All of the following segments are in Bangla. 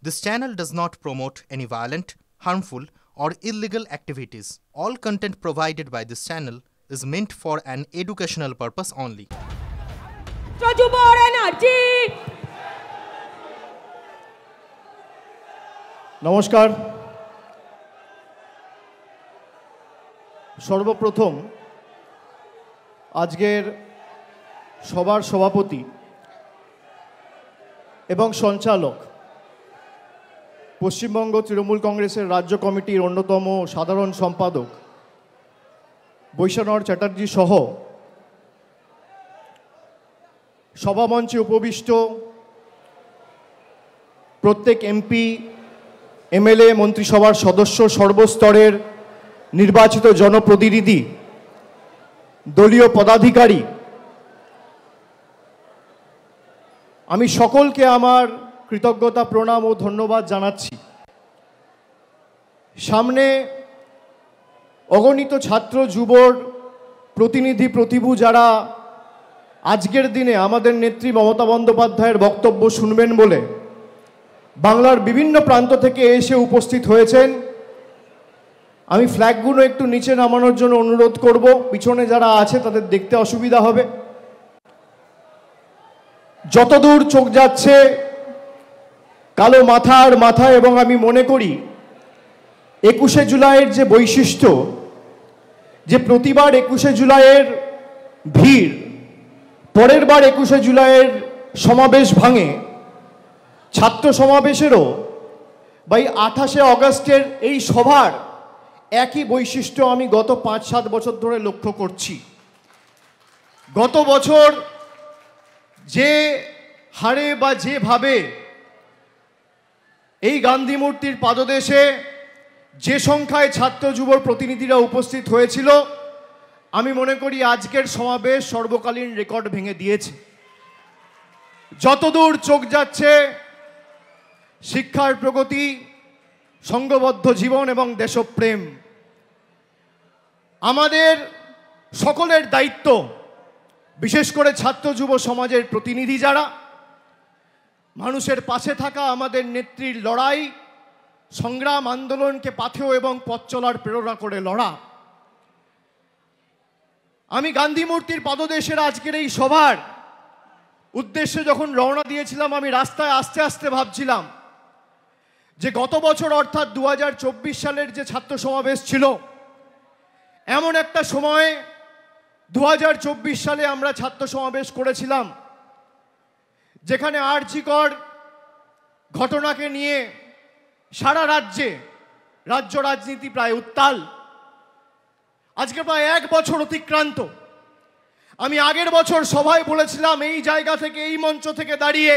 This channel does not promote any violent, harmful, or illegal activities. All content provided by this channel is meant for an educational purpose only. নমস্কার। সর্বপ্রথম আজকের সভার সভাপতি এবং সঞ্চালক পশ্চিমবঙ্গ তৃণমূল কংগ্রেসের রাজ্য কমিটির অন্যতম সাধারণ সম্পাদক বৈশ্বনাথ চ্যাটার্জি সহ সভামঞ্চে উপবিষ্ট প্রত্যেক এমপি, এমএলএ, মন্ত্রিসভার সদস্য, সর্বস্তরের নির্বাচিত জনপ্রতিনিধি, দলীয় পদাধিকারী, আমি সকলকে আমার কৃতজ্ঞতা, প্রণাম ও ধন্যবাদ জানাচ্ছি। সামনে অগণিত ছাত্র যুবর প্রতিনিধি, প্রতিভু যারা আজকের দিনে আমাদের নেত্রী মমতা বন্দ্যোপাধ্যায়ের বক্তব্য শুনবেন বলে বাংলার বিভিন্ন প্রান্ত থেকে এসে উপস্থিত হয়েছেন। আমি ফ্ল্যাগগুলো একটু নিচে নামানোর জন্য অনুরোধ করব, পিছনে যারা আছে তাদের দেখতে অসুবিধা হবে। যতদূর চোখ যাচ্ছে কালো মাথার মাথা, এবং আমি মনে করি 21শে জুলাইয়ের যে বৈশিষ্ট্য, যে প্রতিবার 21শে জুলাইয়ের ভিড় পরের বার 21শে জুলাইয়ের সমাবেশ ভাঙে, ছাত্র সমাবেশেরও বা 28শে অগস্টের এই সভার একই বৈশিষ্ট্য আমি গত 5-7 বছর ধরে লক্ষ্য করছি। গত বছর যে হারে বা যেভাবে এই গান্ধী মূর্তির পাদদেশে যে সংখ্যায় ছাত্র যুবর প্রতিনিধিরা উপস্থিত হয়েছিল, আমি মনে করি আজকের সমাবেশ সর্বকালীন রেকর্ড ভেঙে দিয়েছে। যতদূর চোখ যাচ্ছে শিক্ষার প্রগতি, সংঘবদ্ধ জীবন এবং দেশপ্রেম। আমাদের সকলের দায়িত্ব, বিশেষ করে ছাত্র যুব সমাজের প্রতিনিধি যারা, মানুষের পাশে থাকা, আমাদের নেত্রীর লড়াই, সংগ্রাম, আন্দোলনকে পাথেয় এবং পথ চলার প্রেরণা করে লড়া। আমি গান্ধী মূর্তির পাদদেশের আজকের এই সভার উদ্দেশ্যে যখন রওনা দিয়েছিলাম, আমি রাস্তায় আস্তে আস্তে ভাবছিলাম যে গত বছর অর্থাৎ 2024 সালের যে ছাত্র সমাবেশ ছিল, এমন একটা সময়ে 2024 সালে আমরা ছাত্র সমাবেশ করেছিলাম যেখানে আরজিকর ঘটনাকে নিয়ে সারা রাজ্য রাজনীতি প্রায় উত্তাল। আজকে প্রায় 1 বছর অতিক্রান্ত। আমি আগের বছর সভায় বলেছিলাম, এই জায়গা থেকে, এই মঞ্চ থেকে দাঁড়িয়ে,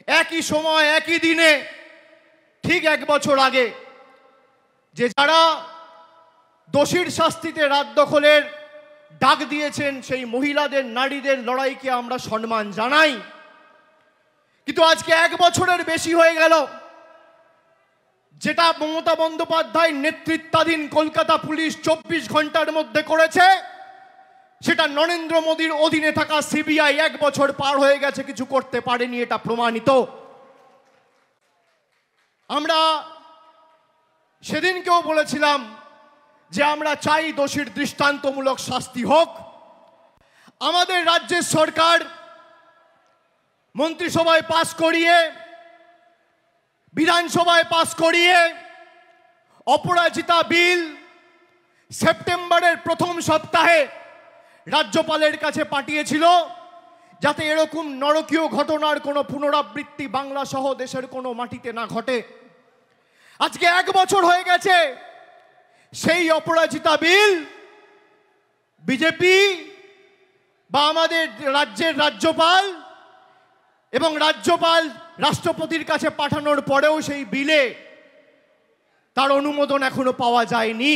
একই সময় একই দিনে ঠিক 1 বছর আগে, যে যারা দোষীর শাস্তিতে রাত দখলের ডাক দিয়েছেন সেই মহিলাদের, নারীদের লড়াইকে আমরা সম্মান জানাই। কিন্তু আজকে 1 বছরের বেশি হয়ে গেল, যেটা মমতা বন্দ্যোপাধ্যায় নেতৃত্বাধীন কলকাতা পুলিশ 24 ঘন্টার মধ্যে করেছে, সেটা নরেন্দ্র মোদীর অধীনে থাকা সিবিআই 1 বছর পার হয়ে গেছে, কিছু করতে পারেনি, এটা প্রমাণিত। আমরা সেদিনকেও বলেছিলাম যে আমরা চাই দোষীর দৃষ্টান্তমূলক শাস্তি হোক। আমাদের রাজ্যের সরকার মন্ত্রিসভায় পাস করিয়ে, বিধানসভায় পাস করিয়ে অপরাজিতা বিল সেপ্টেম্বরের প্রথম সপ্তাহে রাজ্যপালের কাছে পাঠিয়েছিল, যাতে এরকম নরকীয় ঘটনার কোনো পুনরাবৃত্তি বাংলা সহ দেশের কোনো মাটিতে না ঘটে। আজকে 1 বছর হয়ে গেছে, সেই অপরাজিতা বিল বিজেপি বা আমাদের রাজ্যের রাজ্যপাল এবং রাজ্যপাল রাষ্ট্রপতির কাছে পাঠানোর পরেও সেই বিলে তার অনুমোদন এখনো পাওয়া যায়নি।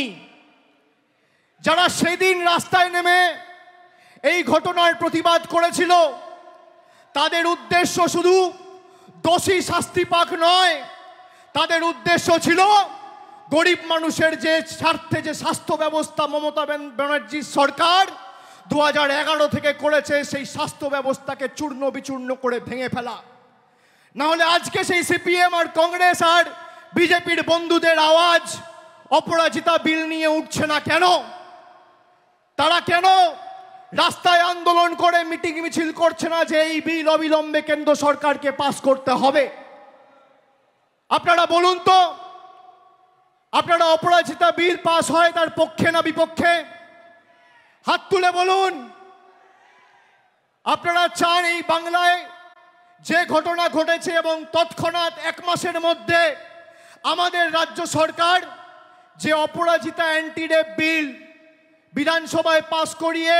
যারা সেদিন রাস্তায় নেমে এই ঘটনার প্রতিবাদ করেছিল, তাদের উদ্দেশ্য শুধু দোষী শাস্তি পাক নয়, তাদের উদ্দেশ্য ছিল গরিব মানুষের যে স্বার্থে যে স্বাস্থ্য ব্যবস্থা মমতা ব্যানার্জির সরকার 2011 থেকে করেছে, সেই স্বাস্থ্য ব্যবস্থাকে চূর্ণ বিচূর্ণ করে ভেঙে ফেলা। না হলে আজকে সেই সিপিএম আর কংগ্রেস আর বিজেপির বন্ধুদের আওয়াজ অপরাজিতা বিল নিয়ে উঠছে না কেন? তারা কেন রাস্তায় আন্দোলন করে মিটিং মিছিল করছে না যে এই বিল অবিলম্বে কেন্দ্র সরকারকে পাস করতে হবে? আপনারা বলুন তো, আপনারা অপরাজিতা বিল পাস হয় তার পক্ষে না বিপক্ষে? হাত তুলে বলুন। আপনারা চান এই বাংলায় যে ঘটনা ঘটেছে এবং তৎক্ষণাৎ 1 মাসের মধ্যে আমাদের রাজ্য সরকার যে অপরাজিতা অ্যান্টি রেপ বিল বিধানসভায় পাস করিয়ে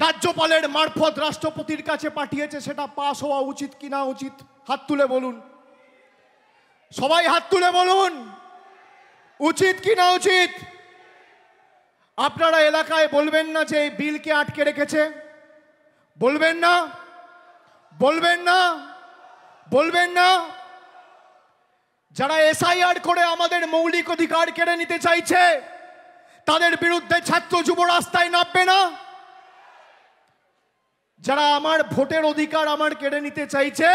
রাজ্যপালের মারফত রাষ্ট্রপতির কাছে পাঠিয়েছে সেটা পাস হওয়া উচিত কি না উচিত? হাত তুলে বলুন, সবাই হাত তুলে বলুন, উচিত কি না উচিত? আপনারা এলাকায় বলবেন না যে এই বিলকে আটকে রেখেছে? বলবেন না? বলবেন না? বলবেন না? যারা এসআইআর করে আমাদের মৌলিক অধিকার কেড়ে নিতে চাইছে তাদের বিরুদ্ধে ছাত্র যুব রাস্তায় নামবে না? যারা আমার ভোটের অধিকার আমার কেড়ে নিতে চাইছে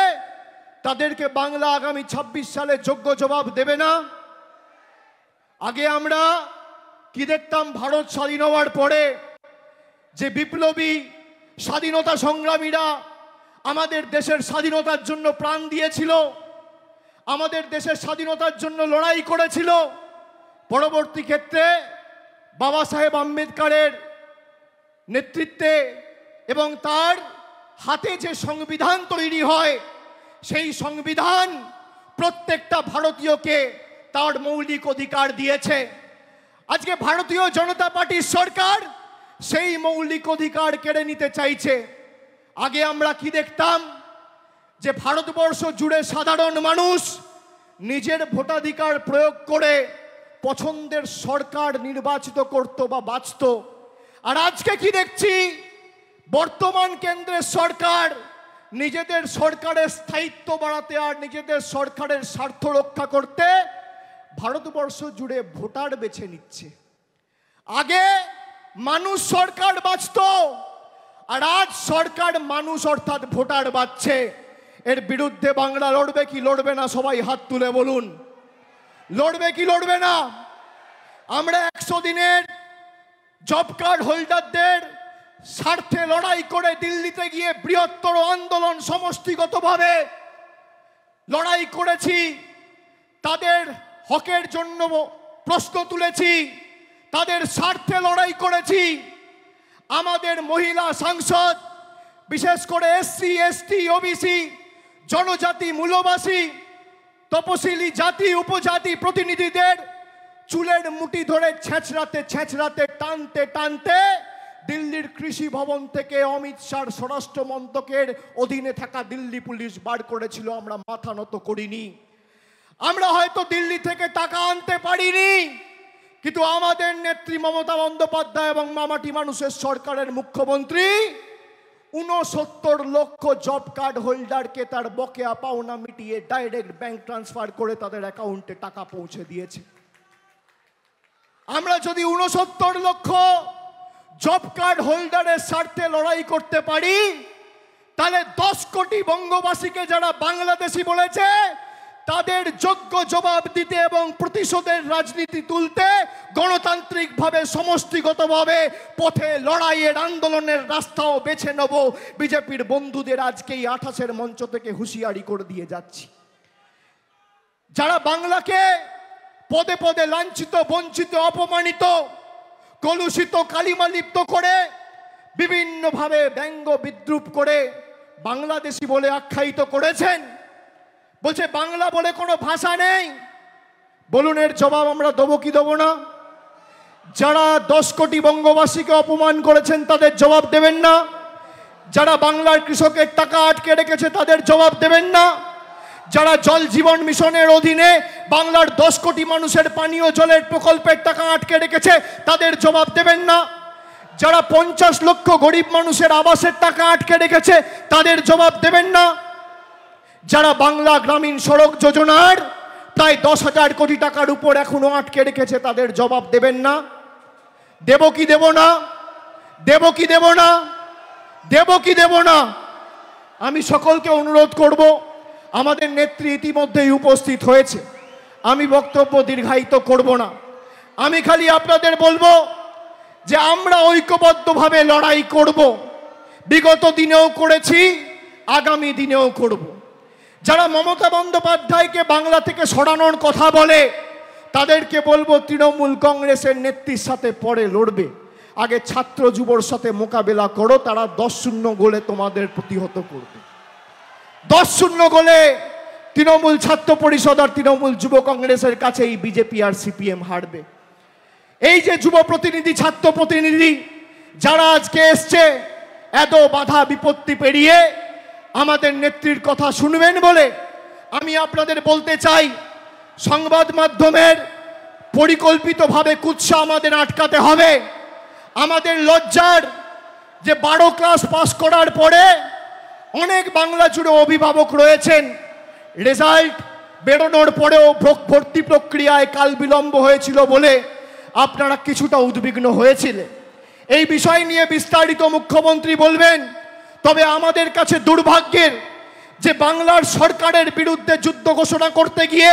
তাদেরকে বাংলা আগামী 26 সালে যোগ্য জবাব দেবে না? আগে আমরা কি দেখতাম, ভারত স্বাধীন হওয়ার পরে যে বিপ্লবী স্বাধীনতা সংগ্রামীরা আমাদের দেশের স্বাধীনতার জন্য প্রাণ দিয়েছিল, আমাদের দেশের স্বাধীনতার জন্য লড়াই করেছিল, পরবর্তী ক্ষেত্রে বাবা সাহেব আম্বেদকরের নেতৃত্বে এবং তার হাতে যে সংবিধান তৈরি হয় সেই সংবিধান প্রত্যেকটা ভারতীয়কে তার মৌলিক অধিকার দিয়েছে। আজকে ভারতীয় জনতা পার্টির সরকার সেই মৌলিক অধিকার কেড়ে নিতে চাইছে। আগে আমরা কি দেখতাম যে ভারতবর্ষ জুড়ে সাধারণ মানুষ নিজের ভোটাধিকার প্রয়োগ করে পছন্দের সরকার নির্বাচিত করত বা বাঁচত। আর আজকে কি দেখছি, বর্তমান কেন্দ্রের সরকার নিজেদের সরকারের স্থায়িত্ব বাড়াতে আর নিজেদের সরকারের স্বার্থ রক্ষা করতে ভারতবর্ষ জুড়ে ভোটার বেছে নিচ্ছে। আগে মানুষ সরকার বাঁচত, আর আজ সরকার মানুষ অর্থাৎ ভোটার বাঁচছে। এর বিরুদ্ধে বাংলা লড়বে কি লড়বে না? সবাই হাত তুলে বলুন, লড়বে কি লড়বে না? আমরা 100 দিনের জব কার্ড হোল্ডারদের স্বার্থে লড়াই করে দিল্লিতে গিয়ে বৃহত্তর আন্দোলন সমষ্টিগতভাবে লড়াই করেছি, তাদের হকের জন্য প্রশ্ন তুলেছি, তাদের স্বার্থে লড়াই করেছি। আমাদের মহিলা সাংসদ, বিশেষ করে এসসি এসটি ওবিসি জনজাতি মূলবাসী তপশিলি জাতি উপজাতি প্রতিনিধিদের চুলের মুঠি ধরে ছেঁচড়াতে টানতে টানতে দিল্লির কৃষি ভবন থেকে অমিত শাহর স্বরাষ্ট্র মন্ত্রকের অধীনে থাকা দিল্লি পুলিশ বার করেছিল। আমরা মাথা নত করিনি। আমরা হয়তো দিল্লি থেকে টাকা আনতে পারিনি, কিন্তু আমাদের নেত্রী মমতা বন্দ্যোপাধ্যায় এবং মামাটি মানুষের সরকারের মুখ্যমন্ত্রী 69 লক্ষ জব কার্ড হোল্ডারকে তার বকেয়া পাওনা মিটিয়ে ডাইরেক্ট ব্যাংক ট্রান্সফার করে তাদের অ্যাকাউন্টে টাকা পৌঁছে দিয়েছে। আমরা যদি 69 লক্ষ জব কার্ড হোল্ডারের স্বার্থে লড়াই করতে পারি, তাহলে 10 কোটি বঙ্গবাসীকে যারা বাংলাদেশি বলেছে তাদের যোগ্য জবাব দিতে এবং প্রতিশোধের রাজনীতি তুলতে গণতান্ত্রিকভাবে সমষ্টিগতভাবে পথে লড়াইয়ের আন্দোলনের রাস্তাও বেছে নেব। বিজেপির বন্ধুদের আজকেই 28-এর মঞ্চ থেকে হুঁশিয়ারি করে দিয়ে যাচ্ছি। যারা বাংলাকে পদে পদে লাঞ্ছিত, বঞ্চিত, অপমানিত, কলুষিত, কালিমালিপ্ত করে বিভিন্নভাবে ব্যঙ্গ বিদ্রুপ করে বাংলাদেশি বলে আখ্যায়িত করেছেন, বলছে বাংলা বলে কোনো ভাষা নেই। বলুন এর জবাব আমরা দেবো কি দেবো না? যারা 10 কোটি বঙ্গবাসীকে অপমান করেছেন তাদের জবাব দেবেন না? যারা বাংলার কৃষকের টাকা আটকে রেখেছে তাদের জবাব দেবেন না? যারা জল জীবন মিশনের অধীনে বাংলার 10 কোটি মানুষের পানীয় জলের প্রকল্পের টাকা আটকে রেখেছে তাদের জবাব দেবেন না? যারা 50 লক্ষ গরিব মানুষের আবাসের টাকা আটকে রেখেছে তাদের জবাব দেবেন না? যারা বাংলা গ্রামীণ সড়ক যোজনার প্রায় 10,000 কোটি টাকার উপর এখনো আটকে রেখেছে তাদের জবাব দেবেন না? দেব কি দেব না? দেব কি দেব না? দেব কি দেব না? আমি সকলকে অনুরোধ করব, আমাদের নেত্রী ইতিমধ্যেই উপস্থিত হয়েছে। আমি বক্তব্য দীর্ঘায়িত করব না। আমি খালি আপনাদের বলবো যে আমরা ঐক্যবদ্ধভাবে লড়াই করব। বিগত দিনেও করেছি, আগামী দিনেও করব। যারা মমতা বন্দ্যোপাধ্যায়কে বাংলা থেকে সরানোর কথা বলে তাদেরকে বলবো তৃণমূল কংগ্রেসের নেত্রীর সাথে পরে লড়বে, আগে ছাত্র যুবর সাথে মোকাবেলা করো, তারা 10-0 গোলে তোমাদের প্রতিহত করবে। 10-0 গোলে তৃণমূল ছাত্র পরিষদ আর তৃণমূল যুব কংগ্রেসের কাছে এই বিজেপি আর সিপিএম হারবে। এই যে যুব প্রতিনিধি, ছাত্র প্রতিনিধি যারা আজকে এসছে এত বাধা বিপত্তি পেরিয়ে আমাদের নেত্রীর কথা শুনবেন বলে আমি আপনাদের বলতে চাই, সংবাদ মাধ্যমের পরিকল্পিতভাবে কুৎসা আমাদের আটকাতে হবে। আমাদের লজ্জার যে 12 ক্লাস পাস করার পরে অনেক বাংলা জুড়ে অভিভাবক রয়েছেন, রেজাল্ট বেরোনোর পরেও ভর্তি প্রক্রিয়ায় কাল বিলম্ব হয়েছিল বলে আপনারা কিছুটা উদ্বিগ্ন হয়েছিলেন। এই বিষয় নিয়ে বিস্তারিত মুখ্যমন্ত্রী বলবেন। তবে আমাদের কাছে দুর্ভাগ্যের যে বাংলার সরকারের বিরুদ্ধে যুদ্ধ ঘোষণা করতে গিয়ে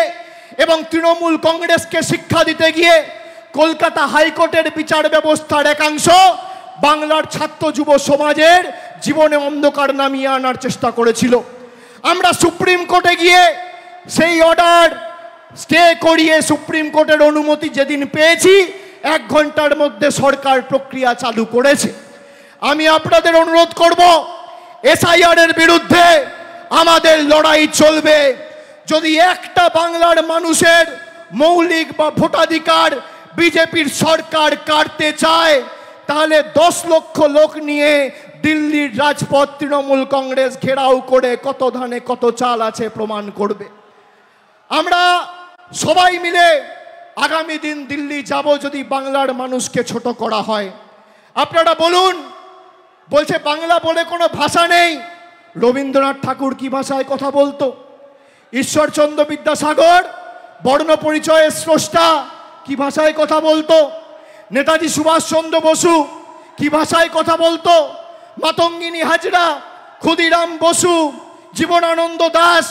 এবং তৃণমূল কংগ্রেসকে শিক্ষা দিতে গিয়ে কলকাতা হাইকোর্টের বিচার ব্যবস্থার একাংশ বাংলার ছাত্র যুব সমাজের জীবনে অন্ধকার নামিয়ে আনার চেষ্টা করেছিল। আমরা সুপ্রিম কোর্টে গিয়ে সেই অর্ডার স্টে করিয়ে সুপ্রিম কোর্টের অনুমতি যেদিন পেয়েছি 1 ঘন্টার মধ্যে সরকার প্রক্রিয়া চালু করেছে। আমি আপনাদের অনুরোধ করব, এসআইআর এর বিরুদ্ধে আমাদের লড়াই চলবে। যদি একটা বাংলার মানুষের মৌলিক বা ভোটাধিকার বিজেপির সরকার কাটতে চায় তাহলে 10 লক্ষ লোক নিয়ে দিল্লির রাজপথ তৃণমূল কংগ্রেস ঘেরাও করে কত ধানে কত চাল আছে প্রমাণ করবে। আমরা সবাই মিলে আগামী দিন দিল্লি যাব যদি বাংলার মানুষকে ছোট করা হয়। আপনারা বলুন, বলছে বাংলা বলে কোনো ভাষা নেই। রবীন্দ্রনাথ ঠাকুর কি ভাষায় কথা বলতো? ঈশ্বরচন্দ্র বিদ্যাসাগর বর্ণ পরিচয়ের স্রষ্টা কি ভাষায় কথা বলতো? নেতাজি সুভাষচন্দ্র বসু কি ভাষায় কথা বলতো? মাতঙ্গিনী হাজরা, ক্ষুদিরাম বসু, জীবনানন্দ দাস,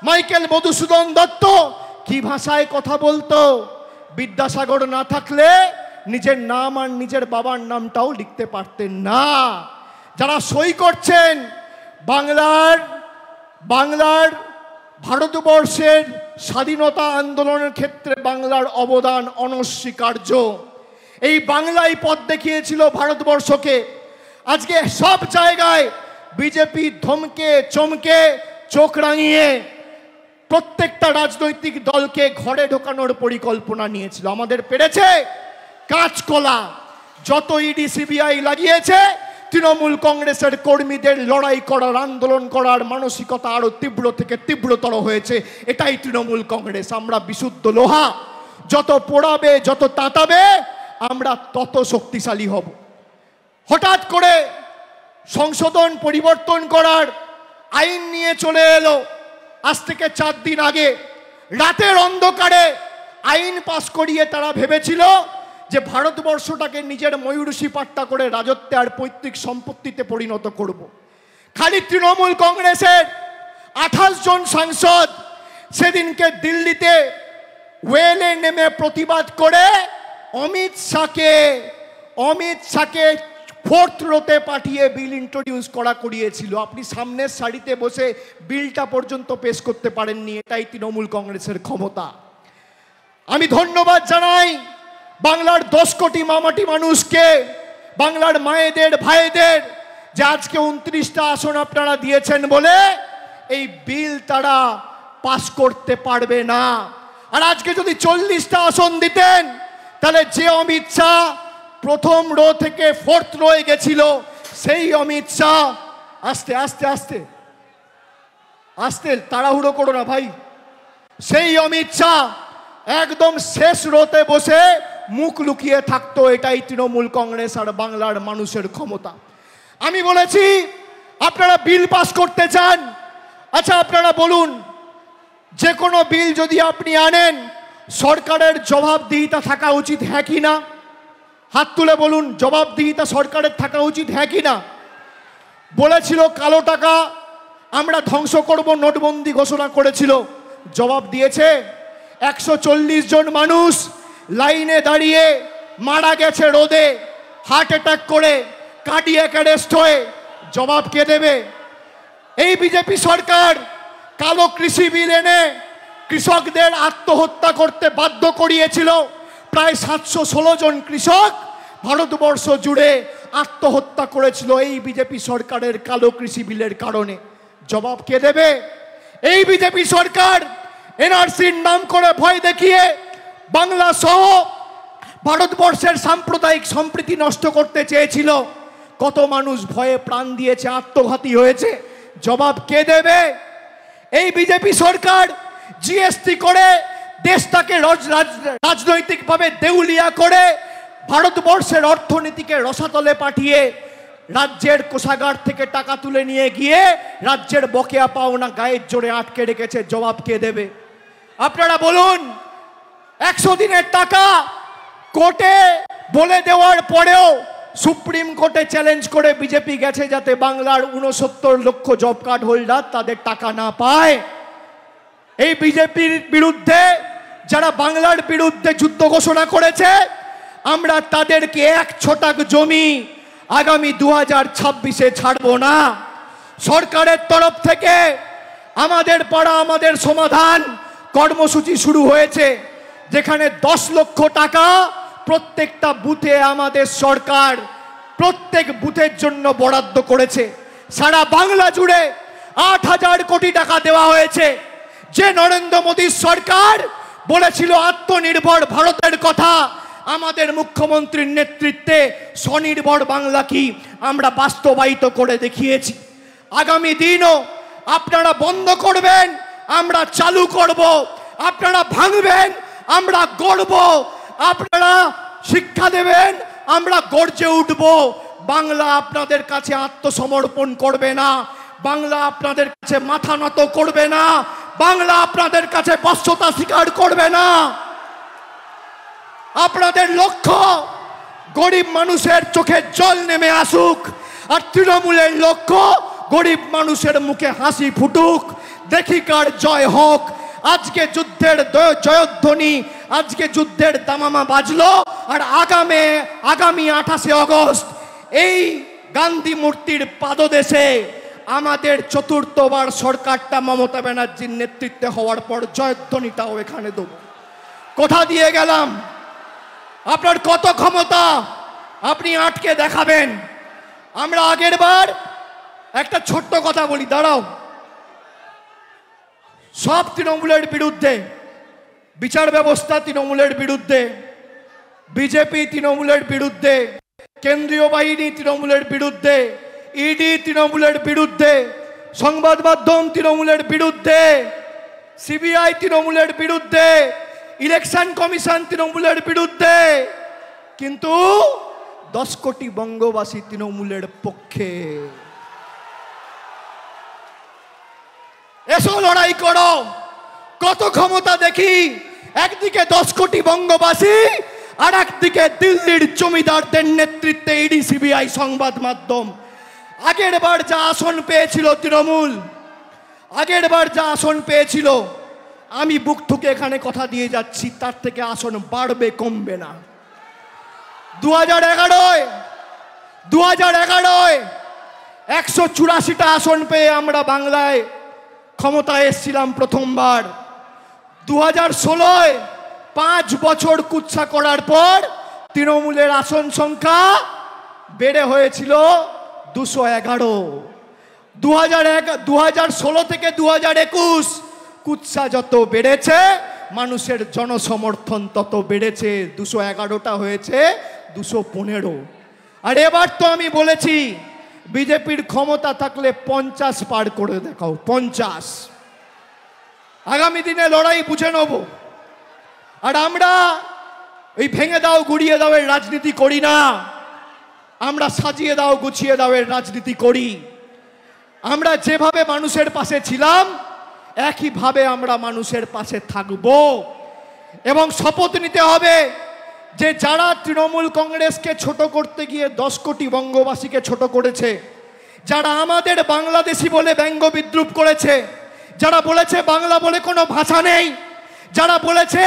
মাইকেল মধুসূদন দত্ত কি ভাষায় কথা বলতো? বিদ্যাসাগর না থাকলে নিজের নাম আর নিজের বাবার নামটাও লিখতে পারতেন না। যারা সই করছেন বাংলার ভারতবর্ষের স্বাধীনতা আন্দোলনের ক্ষেত্রে বাংলার অবদান অনস্বীকার্য। এই বাংলাই পথ দেখিয়েছিল ভারতবর্ষকে। আজকে সব জায়গায় বিজেপি ধমকে চমকে চোখ রাঙিয়ে প্রত্যেকটা রাজনৈতিক দলকে ঘরে ঢোকানোর পরিকল্পনা নিয়েছিল। আমাদের পেরেছে কাঁচকলা। যত ইডি সিবিআই লাগিয়েছে তৃণমূল কংগ্রেসের কর্মীদের লড়াই করার, আন্দোলন করার মানসিকতা আরো তীব্র থেকে তীব্রতর হয়েছে। এটাই তৃণমূল কংগ্রেস। আমরা বিশুদ্ধ লোহা, যত পোড়াবে যত তাতাবে আমরা তত শক্তিশালী হব। হঠাৎ করে সংশোধন পরিবর্তন করার আইন নিয়ে চলে এলো। আজ থেকে 4 দিন আগে রাতের অন্ধকারে আইন পাশ করিয়ে তারা ভেবেছিল যে ভারতবর্ষটাকে নিজের ময়ূরসী পাট্টা করে রাজত্বে আর পৈতৃক সম্পত্তিতে পরিণত করব। খালি তৃণমূল কংগ্রেসের 28 জন সাংসদ সেদিনকে দিল্লিতে ওয়েলে নেমে প্রতিবাদ করে অমিত শাহকে 4th রোতে পাঠিয়ে বিল ইন্ট্রোডিউস করিয়েছিল। আপনি সামনের সারিতে বসে বিলটা পর্যন্ত পেশ করতে পারেননি। এটাই তৃণমূল কংগ্রেসের ক্ষমতা। আমি ধন্যবাদ জানাই বাংলার 10 কোটি মামাটি মানুষকে, বাংলার মায়েদের ভাইদের, যে আজকে 29টা আসন আপনারা দিয়েছেন বলে এই বিল তারা পাস করতে পারবে না। আর আজকে যদি 40টা আসন দিতেন তাহলে যে অমিত শাহ প্রথম রো থেকে 4th রোয়ে গেছিল সেই অমিত শাহ, আস্তে আস্তে আস্তে আস্তে তাড়াহুড়ো করো না ভাই, সেই অমিত শাহ একদম শেষ রোতে বসে মুখ লুকিয়ে থাকতো। এটাই তৃণমূল কংগ্রেস আর বাংলার মানুষের ক্ষমতা। আমি বলেছি আপনারা বিল পাস করতে চান, আচ্ছা আপনারা বলুন, যে কোনো বিল যদি আপনি আনেন সরকারের জবাবদিহিতা থাকা উচিত, হ্যাঁ কি না? হাত তুলে বলুন, জবাবদিহিতা সরকারের থাকা উচিত, হ্যাঁ কি না? বলেছিল কালো টাকা আমরা ধ্বংস করব নোটবন্দি ঘোষণা করেছিল, জবাব দিয়েছে 140 জন মানুষ লাইনে দাঁড়িয়ে মারা গেছে রোদে, হার্ট অ্যাটাক করে, কার্ডিয়াক অ্যারেস্ট হয়ে। জবাব কে দেবে? এই বিজেপি সরকার কালো কৃষি বিল এনে কৃষকদের আত্মহত্যা করতে বাধ্য করিয়েছিল। প্রায় 716 জন কৃষক ভারতবর্ষ জুড়ে আত্মহত্যা করেছিল এই বিজেপি সরকারের কালো কৃষি বিলের কারণে। জবাব কে দেবে? এই বিজেপি সরকার এনআরসির নাম করে ভয় দেখিয়ে বাংলা সহ ভারতবর্ষের সাম্প্রদায়িক সম্প্রীতি নষ্ট করতে চেয়েছিল। কত মানুষ ভয়ে প্রাণ দিয়েছে, আত্মঘাতী হয়েছে। জবাব কে দেবে? এই বিজেপি সরকার জিএসটি করে দেশটাকে রাজনৈতিকভাবে দেউলিয়া করে ভারতবর্ষের অর্থনীতিকে রসাতলে পাঠিয়ে রাজ্যের কোষাগার থেকে টাকা তুলে নিয়ে গিয়ে রাজ্যের বকেয়া পাওনা গায়ের জোরে আটকে রেখেছে। জবাব কে দেবে? আপনারা বলুন, 100 দিনের টাকা কোর্টে বলে দেওয়ার পরেও সুপ্রিম কোর্টে চ্যালেঞ্জ করে বিজেপি গেছে যাতে বাংলার 69 লক্ষ জব কার্ড হোল্ডার তাদের টাকা না পায়। এই বিজেপির বিরুদ্ধে যারা বাংলার বিরুদ্ধে যুদ্ধ ঘোষণা করেছে, আমরা তাদেরকে 1 ছটাক জমি আগামী 2026-এ ছাড়বো না। সরকারের তরফ থেকে আমাদের পাড়া আমাদের সমাধান কর্মসূচি শুরু হয়েছে, যেখানে 10 লক্ষ টাকা প্রত্যেকটা বুথে আমাদের সরকার প্রত্যেক বুথের জন্য বরাদ্দ করেছে। সারা বাংলা জুড়ে 8,000 কোটি টাকা দেওয়া হয়েছে। যে নরেন্দ্র মোদীর সরকার বলেছিল আত্মনির্ভর ভারতের কথা, আমাদের মুখ্যমন্ত্রীর নেতৃত্বে স্বনির্ভর বাংলা কি আমরা বাস্তবায়িত করে দেখিয়েছি। আগামী দিনও আপনারা বন্ধ করবেন, আমরা চালু করব। আপনারা ভাঙবেন, আমরা গড়ব। আপনারা শিক্ষা দেবেন, আমরা গর্জে উঠব। বাংলা আপনাদের কাছে আত্মসমর্পণ করবে না, বাংলা আপনাদের কাছে মাথা নত করবে না, বাংলা আপনাদের কাছে বশ্যতা স্বীকার করবে না। আপনাদের লক্ষ্য গরিব মানুষের চোখে জল নেমে আসুক, আর তৃণমূলের লক্ষ্য গরিব মানুষের মুখে হাসি ফুটুক। দেখি কার জয় হোক। আজকে যুদ্ধের জয়ধ্বনি, আজকে যুদ্ধের দামামা বাজলো, আর আগামী 28শে আগস্ট এই গান্ধী মূর্তির পাদদেশে আমাদের চতুর্থবার সরকারটা মমতা ব্যানার্জির নেতৃত্বে হওয়ার পর জয়ধ্বনিটাও এখানে দেব। কোথা দিয়ে গেলাম? আপনার কত ক্ষমতা আপনি আটকে দেখাবেন? আমরা আগের বার একটা ছোট্ট কথা বলি, দাঁড়াও। সব তৃণমূলের বিরুদ্ধে, বিচার ব্যবস্থা তৃণমূলের বিরুদ্ধে, বিজেপি তৃণমূলের বিরুদ্ধে, কেন্দ্রীয় বাহিনী তৃণমূলের বিরুদ্ধে, ইডি তৃণমূলের বিরুদ্ধে, সংবাদ মাধ্যম তৃণমূলের বিরুদ্ধে, সিবিআই তৃণমূলের বিরুদ্ধে, ইলেকশন কমিশন তৃণমূলের বিরুদ্ধে, কিন্তু 10 কোটি বঙ্গবাসী তৃণমূলের পক্ষে। এসো লড়াই করো, কত ক্ষমতা দেখি। একদিকে 10 কোটি বঙ্গবাসী, আর একদিকে দিল্লির জমিদারদের নেতৃত্বে ইডি সিবিআই সংবাদ মাধ্যম। আগের বার যা আসন পেয়েছিল তৃণমূল, আগের বার যা আসন পেয়েছিল, আমি বুক ঠুকে এখানে কথা দিয়ে যাচ্ছি, তার থেকে আসন বাড়বে, কমবে না। 2011-য় 184টা আসন পেয়ে আমরা বাংলায় ক্ষমতায় এসেছিলাম প্রথমবার। 2016-য় 5 বছর কুৎসা করার পর তৃণমূলের আসন সংখ্যা বেড়ে হয়েছিল 211। 2016 থেকে 2021 কুৎসা যত বেড়েছে, মানুষের জনসমর্থন তত বেড়েছে। 211টা হয়েছে 215। আর এবার তো আমি বলেছি, বিজেপির ক্ষমতা থাকলে 50 পার করে দেখাও, 50। আগামী দিনে লড়াই বুঝে নেব। আর আমরা এই ভেঙে দাও গুড়িয়ে দাও এর রাজনীতি করি না, আমরা সাজিয়ে দাও গুছিয়ে দাও এর রাজনীতি করি। আমরা যেভাবে মানুষের পাশে ছিলাম, একইভাবে আমরা মানুষের পাশে থাকব। এবং শপথ নিতে হবে যে যারা তৃণমূল কংগ্রেসকে ছোট করতে গিয়ে 10 কোটি বঙ্গবাসীকে ছোট করেছে, যারা আমাদের বাংলাদেশি বলে ব্যঙ্গ বিদ্রুপ করেছে, যারা বলেছে বাংলা বলে কোনো ভাষা নেই, যারা বলেছে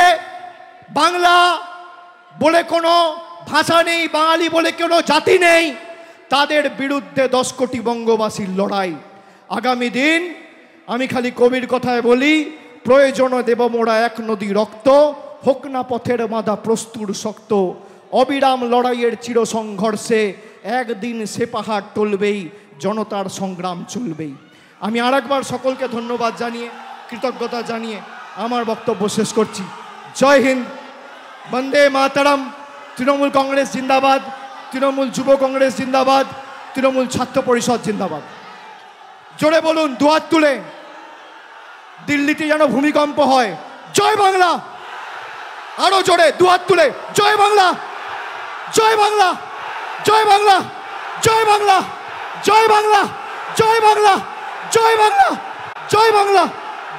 বাংলা বলে কোনো ভাষা নেই, বাঙালি বলে কোনো জাতি নেই, তাদের বিরুদ্ধে 10 কোটি বঙ্গবাসীর লড়াই। আগামী দিন আমি খালি কবির কথায় বলি, প্রয়োজনে দেব মোরা এক নদী রক্ত, হোক না পথের মাদা প্রস্তুর শক্ত, অবিরাম লড়াইয়ের চির সংঘর্ষে একদিন সে পাহাড় টলবেই, জনতার সংগ্রাম চলবেই। আমি আরেকবার সকলকে ধন্যবাদ জানিয়ে, কৃতজ্ঞতা জানিয়ে আমার বক্তব্য শেষ করছি। জয় হিন্দ, বন্দে মাতরম। তৃণমূল কংগ্রেস জিন্দাবাদ, তৃণমূল যুব কংগ্রেস জিন্দাবাদ, তৃণমূল ছাত্র পরিষদ জিন্দাবাদ। জোরে বলুন, দুহাত তুলে, দিল্লিতে যেন ভূমিকম্প হয়। জয় বাংলা। আরো জোরে দুহাত তুলে, জয় বাংলা, জয় বাংলা, জয় বাংলা, জয় বাংলা, জয় বাংলা, জয় বাংলা, জয় বাংলা, জয় বাংলা,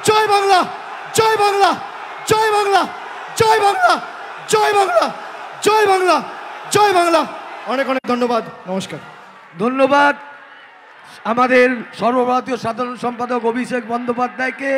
জয় বাংলা, জয় বাংলা, জয় বাংলা, জয় বাংলা, জয় বাংলা, জয় বাংলা, জয় বাংলা। অনেক অনেক ধন্যবাদ, নমস্কার। ধন্যবাদ আমাদের সর্বভারতীয় সাধারণ সম্পাদক অভিষেক বন্দ্যোপাধ্যায়কে।